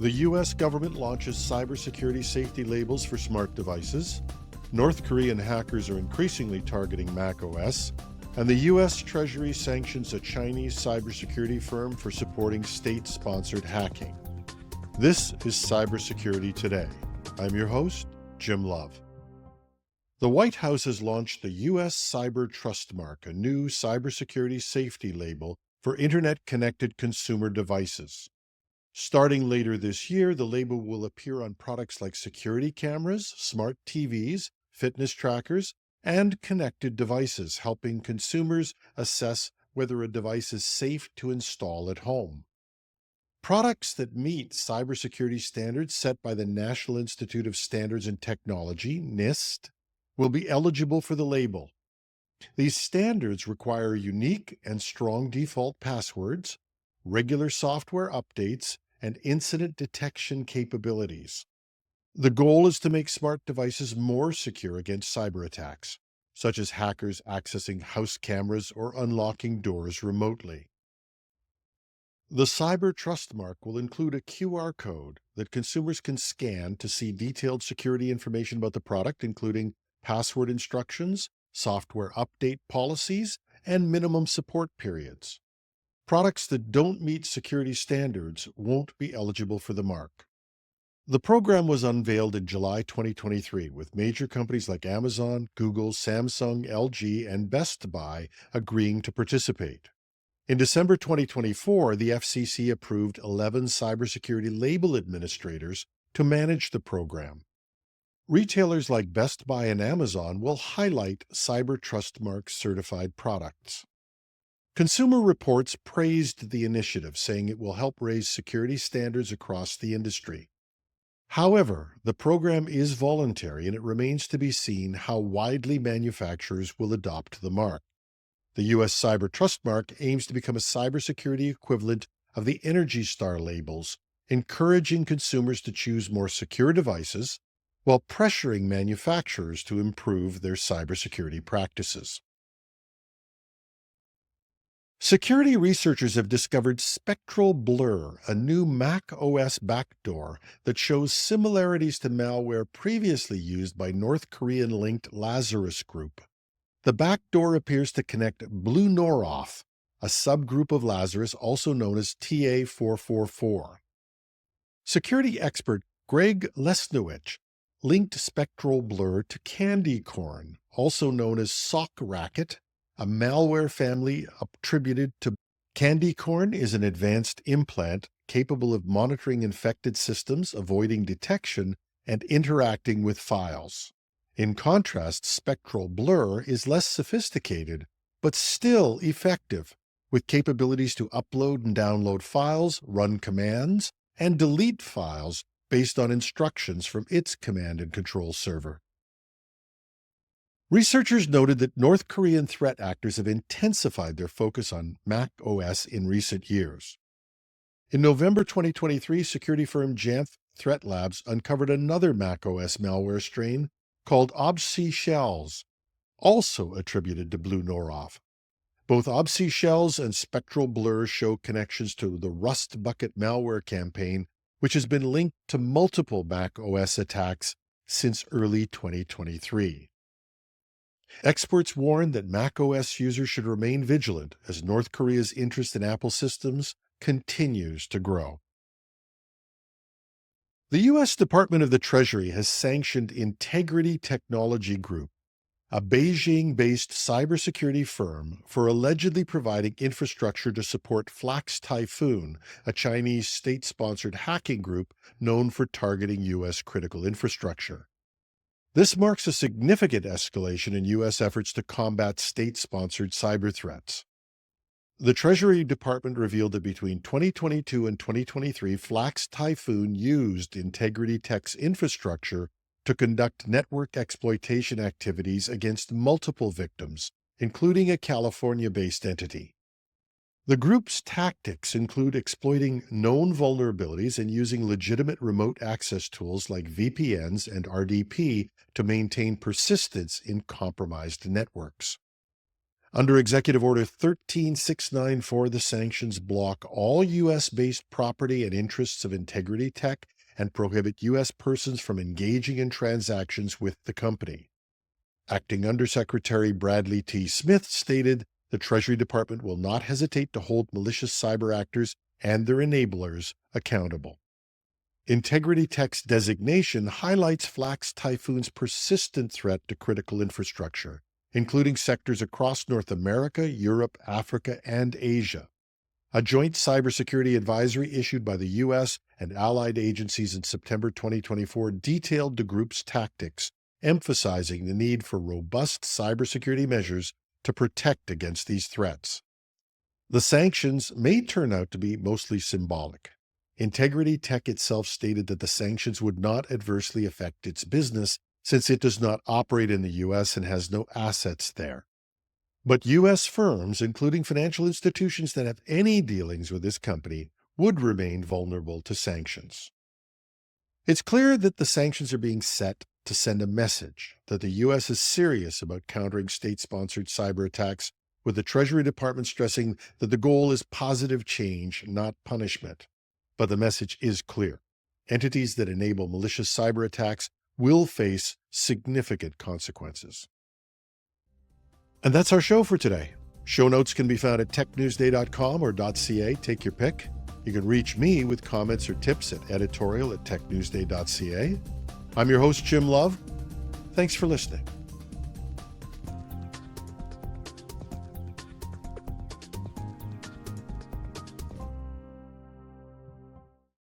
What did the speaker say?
The U.S. government launches cybersecurity safety labels for smart devices. North Korean hackers are increasingly targeting macOS. And the U.S. Treasury sanctions a Chinese cybersecurity firm for supporting state-sponsored hacking. This is Cybersecurity Today. I'm your host, Jim Love. The White House has launched the U.S. Cyber Trust Mark, a new cybersecurity safety label for Internet-connected consumer devices. Starting later this year, the label will appear on products like security cameras, smart TVs, fitness trackers, and connected devices, helping consumers assess whether a device is safe to install at home. Products that meet cybersecurity standards set by the National Institute of Standards and Technology, NIST, will be eligible for the label. These standards require unique and strong default passwords, regular software updates, and incident detection capabilities. The goal is to make smart devices more secure against cyber attacks, such as hackers accessing house cameras or unlocking doors remotely. The Cyber Trust Mark will include a QR code that consumers can scan to see detailed security information about the product, including password instructions, software update policies, and minimum support periods. Products that don't meet security standards won't be eligible for the mark. The program was unveiled in July 2023, with major companies like Amazon, Google, Samsung, LG, and Best Buy agreeing to participate. In December 2024, the FCC approved 11 cybersecurity label administrators to manage the program. Retailers like Best Buy and Amazon will highlight Cyber Trust Mark certified products. Consumer Reports praised the initiative, saying it will help raise security standards across the industry. However, the program is voluntary, and it remains to be seen how widely manufacturers will adopt the mark. The U.S. Cyber Trust Mark aims to become a cybersecurity equivalent of the Energy Star labels, encouraging consumers to choose more secure devices while pressuring manufacturers to improve their cybersecurity practices. Security researchers have discovered Spectral Blur, a new Mac OS backdoor that shows similarities to malware previously used by North Korean-linked Lazarus Group. The backdoor appears to connect Blue Noroff, a subgroup of Lazarus also known as TA444. Security expert Greg Lesniewicz linked Spectral Blur to Candy Corn, also known as Sock Racket, a malware family attributed to Candy Corn is an advanced implant capable of monitoring infected systems, avoiding detection, and interacting with files. In contrast, Spectral Blur is less sophisticated, but still effective, with capabilities to upload and download files, run commands, and delete files based on instructions from its command and control server. Researchers noted that North Korean threat actors have intensified their focus on Mac OS in recent years. In November 2023, security firm Jamf Threat Labs uncovered another Mac OS malware strain called OBC Shells, also attributed to Blue Noroff. Both OBC Shells and Spectral Blur show connections to the Rust Bucket malware campaign, which has been linked to multiple Mac OS attacks since early 2023. Experts warn that Mac OS users should remain vigilant as North Korea's interest in Apple systems continues to grow. The U.S. Department of the Treasury has sanctioned Integrity Technology Group, a Beijing-based cybersecurity firm, for allegedly providing infrastructure to support Flax Typhoon, a Chinese state-sponsored hacking group known for targeting U.S. critical infrastructure. This marks a significant escalation in U.S. efforts to combat state-sponsored cyber threats. The Treasury Department revealed that between 2022 and 2023, Flax Typhoon used Integrity Tech's infrastructure to conduct network exploitation activities against multiple victims, including a California-based entity. The group's tactics include exploiting known vulnerabilities and using legitimate remote access tools like VPNs and RDP to maintain persistence in compromised networks. Under Executive Order 13694, the sanctions block all U.S.-based property and interests of Integrity Tech and prohibit U.S. persons from engaging in transactions with the company. Acting Undersecretary Bradley T. Smith stated, "The Treasury Department will not hesitate to hold malicious cyber actors and their enablers accountable." Integrity Tech's designation highlights Flak Typhoon's persistent threat to critical infrastructure, including sectors across North America, Europe, Africa, and Asia. A joint cybersecurity advisory issued by the U.S. and allied agencies in September 2024 detailed the group's tactics, emphasizing the need for robust cybersecurity measures to protect against these threats. The sanctions may turn out to be mostly symbolic. Integrity Tech itself stated that the sanctions would not adversely affect its business since it does not operate in the U.S. and has no assets there. But U.S. firms, including financial institutions that have any dealings with this company, would remain vulnerable to sanctions. It's clear that the sanctions are being set to send a message that the U.S. is serious about countering state-sponsored cyber attacks, with the Treasury Department stressing that the goal is positive change, not punishment. But the message is clear. Entities that enable malicious cyber attacks will face significant consequences. And that's our show for today. Show notes can be found at technewsday.com or .ca. Take your pick. You can reach me with comments or tips at editorial@technewsday.ca. I'm your host, Jim Love. Thanks for listening.